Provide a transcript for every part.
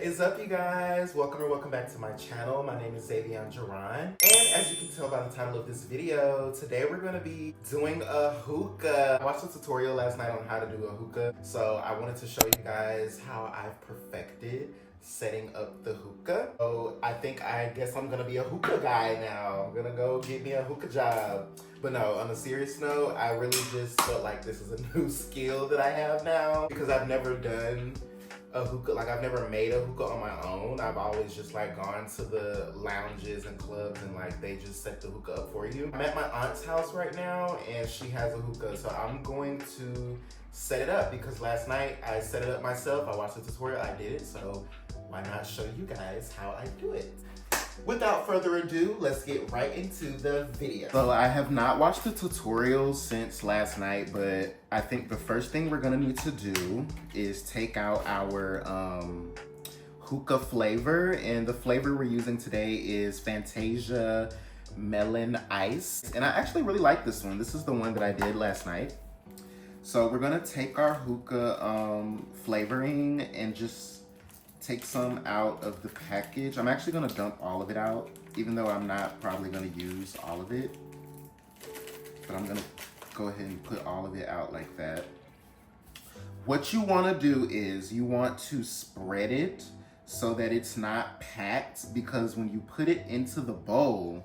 What is up, you guys? Welcome back to my channel. My name is Xavier Jaron, and as you can tell by the title of this video, today we're going to be doing a hookah. I watched a tutorial last night on how to do a hookah, so I wanted to show you guys how I've perfected setting up the hookah. So I guess I'm gonna be a hookah guy now. I'm gonna go get me a hookah job. But no, on a serious note, I really just felt like this is a new skill that I have now because I've never done a hookah, like I've never made a hookah on my own. I've always just like gone to the lounges and clubs and like they just set the hookah up for you. I'm at my aunt's house right now and she has a hookah, so I'm going to set it up because last night I set it up myself. I watched the tutorial, I did it, so why not show you guys how I do it? Without further ado, let's get right into the video. So I have not watched the tutorial since last night, but I think the first thing we're gonna need to do is take out our hookah flavor, and the flavor we're using today is Fantasia Melon Ice. And I actually really like this one. This is the one that I did last night. So we're gonna take our hookah flavoring and just take some out of the package. I'm actually gonna dump all of it out, even though I'm not probably gonna use all of it. But I'm gonna go ahead and put all of it out like that. What you wanna do is you want to spread it so that it's not packed, because when you put it into the bowl,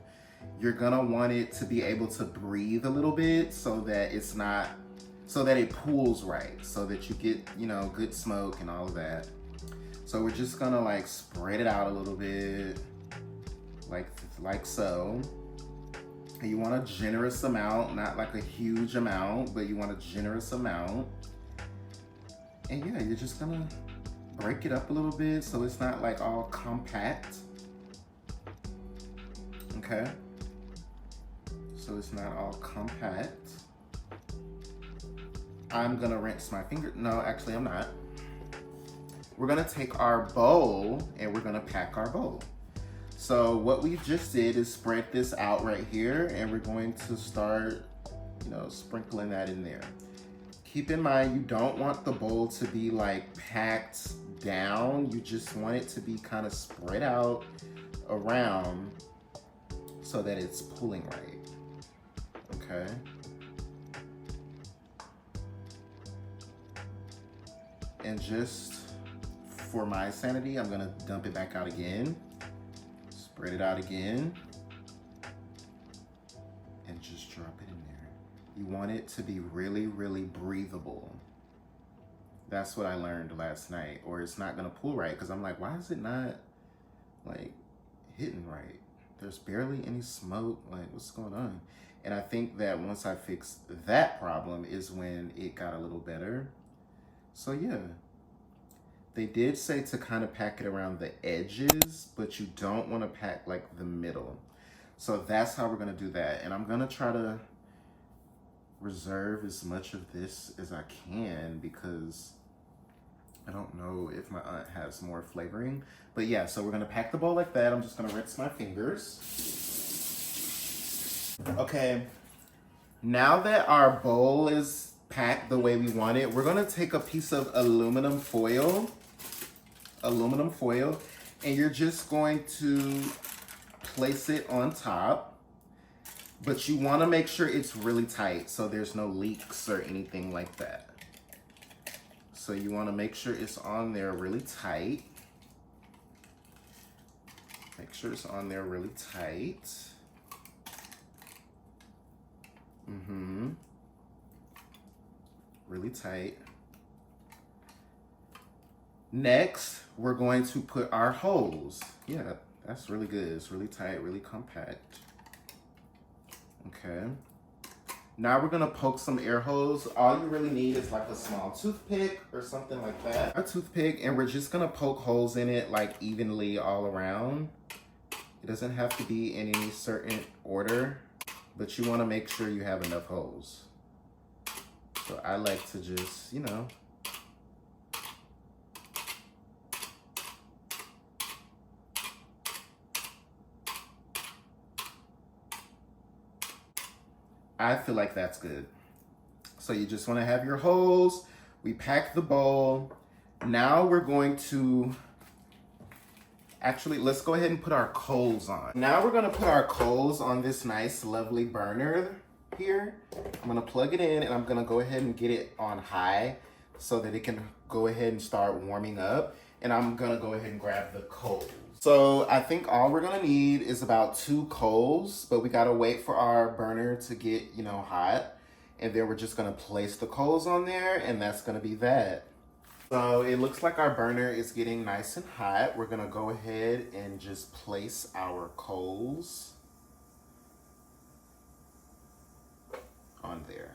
you're gonna want it to be able to breathe a little bit so that it's not, so that it pools right, so that you get, you know, good smoke and all of that. So we're just gonna like spread it out a little bit, like so. And you want a generous amount, not like a huge amount, but you want a generous amount. And yeah, you're just gonna break it up a little bit so it's not like all compact. Okay? So it's not all compact. I'm gonna rinse my finger. No, actually I'm not. We're gonna take our bowl and we're gonna pack our bowl. So what we just did is spread this out right here, and we're going to start, you know, sprinkling that in there. Keep in mind, you don't want the bowl to be like packed down. You just want it to be kind of spread out around so that it's pooling right, okay? And just for my sanity, I'm gonna dump it back out again, spread it out again, and just drop it in there. You want it to be really, really breathable. That's what I learned last night, or it's not gonna pool right, because I'm like, why is it not like hitting right? There's barely any smoke, like what's going on? And I think that once I fixed that problem is when it got a little better. So yeah. They did say to kind of pack it around the edges, but you don't want to pack like the middle. So that's how we're gonna do that. And I'm gonna try to reserve as much of this as I can because I don't know if my aunt has more flavoring. But yeah, so we're gonna pack the bowl like that. I'm just gonna rinse my fingers. Okay, now that our bowl is packed the way we want it, we're gonna take a piece of aluminum foil, and you're just going to place it on top, but you wanna make sure it's really tight so there's no leaks or anything like that. So you wanna make sure it's on there really tight. Make sure it's on there really tight. Really tight. Next, we're going to put our holes. Yeah, that's really good. It's really tight, really compact. Okay. Now we're gonna poke some air holes. All you really need is like a small toothpick or something like that. A toothpick, and we're just gonna poke holes in it like evenly all around. It doesn't have to be in any certain order, but you wanna make sure you have enough holes. So I like to just, you know, I feel like that's good. So you just want to have your holes. We pack the bowl. Now we're going to Actually, let's go ahead and put our coals on. Now we're gonna put our coals on this nice, lovely burner here. I'm gonna plug it in and I'm gonna go ahead and get it on high so that it can go ahead and start warming up. And I'm gonna go ahead and grab the coals. So I think all we're gonna need is about 2 coals, but we gotta wait for our burner to get, you know, hot. And then we're just gonna place the coals on there and that's gonna be that. So it looks like our burner is getting nice and hot. We're gonna go ahead and just place our coals on there.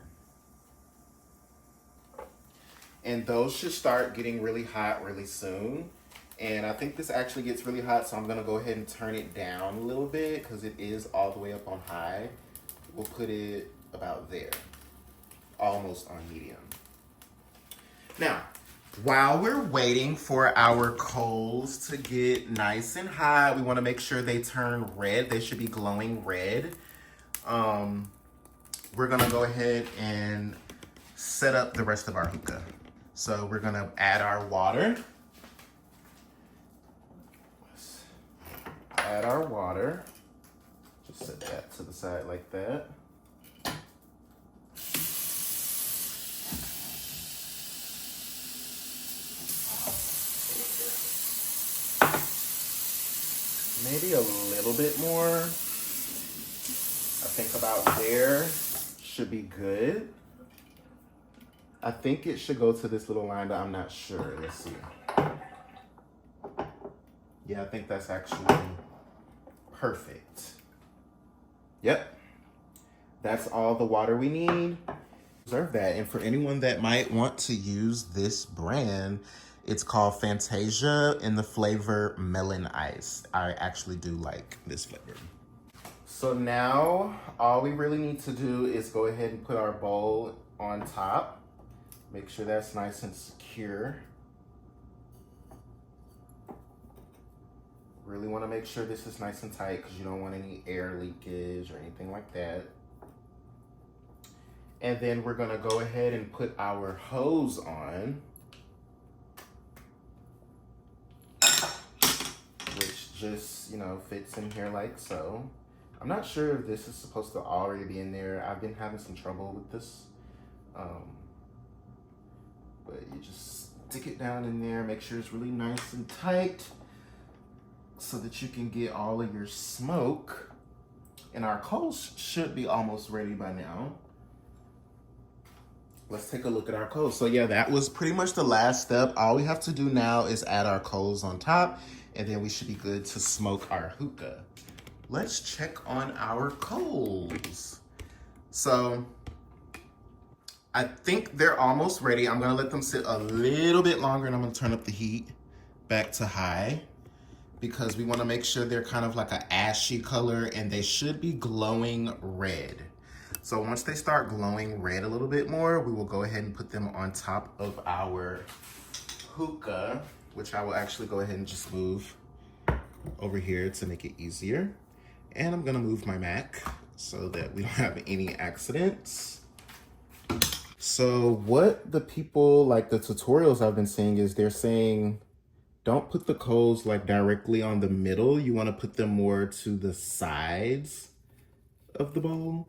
And those should start getting really hot really soon. And I think this actually gets really hot, so I'm gonna go ahead and turn it down a little bit because it is all the way up on high. We'll put it about there, almost on medium. Now, while we're waiting for our coals to get nice and hot, we want to make sure they turn red. They should be glowing red. We're going to go ahead and set up the rest of our hookah. So we're going to add our water. Let's add our water. Just set that to the side like that. Maybe a little bit more. I think about there should be good. I think it should go to this little line, but I'm not sure. Let's see. Yeah, I think that's actually perfect. Yep. That's all the water we need. Observe that. And for anyone that might want to use this brand, it's called Fantasia in the flavor Melon Ice. I actually do like this flavor. So now all we really need to do is go ahead and put our bowl on top. Make sure that's nice and secure. Really want to make sure this is nice and tight because you don't want any air leakage or anything like that. And then we're gonna go ahead and put our hose on, which just, you know, fits in here like so. I'm not sure if this is supposed to already be in there. I've been having some trouble with this. But you just stick it down in there, make sure it's really nice and tight so that you can get all of your smoke. And our coals should be almost ready by now. Let's take a look at our coals. So yeah, that was pretty much the last step. All we have to do now is add our coals on top, and then we should be good to smoke our hookah. Let's check on our coals. So I think they're almost ready. I'm gonna let them sit a little bit longer and I'm gonna turn up the heat back to high because we wanna make sure they're kind of like an ashy color and they should be glowing red. So once they start glowing red a little bit more, we will go ahead and put them on top of our hookah, which I will actually go ahead and just move over here to make it easier. And I'm gonna move my Mac so that we don't have any accidents. So what the people, like the tutorials I've been seeing is they're saying, don't put the coals like directly on the middle. You wanna put them more to the sides of the bowl,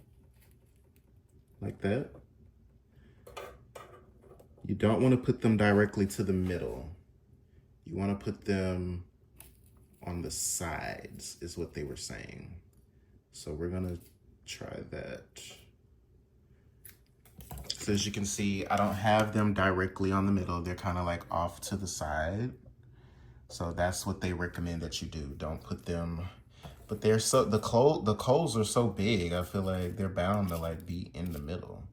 like that. You don't wanna put them directly to the middle. You wanna put them on the sides is what they were saying. So we're gonna try that. So as you can see, I don't have them directly on the middle. They're kind of like off to the side. So that's what they recommend that you do. Don't put them, but they're so, the coals are so big, I feel like they're bound to like be in the middle.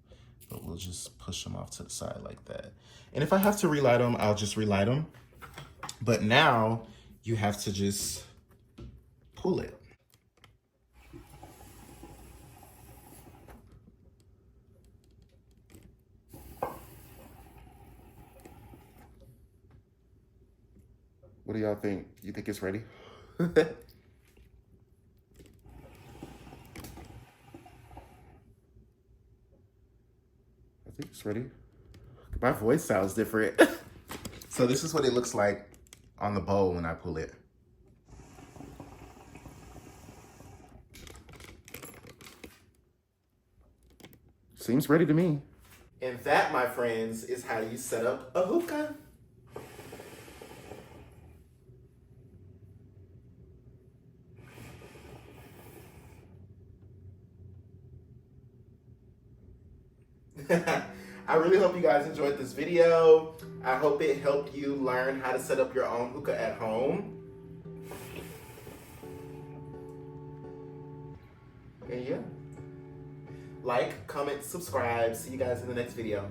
But we'll just push them off to the side like that. And if I have to relight them, I'll just relight them. But now you have to just pull it. What do y'all think? You think it's ready? I think it's ready. My voice sounds different. So this is what it looks like on the bowl when I pull it. Seems ready to me. And that, my friends, is how you set up a hookah. I really hope you guys enjoyed this video. I hope it helped you learn how to set up your own hookah at home. And yeah. Like, comment, subscribe. See you guys in the next video.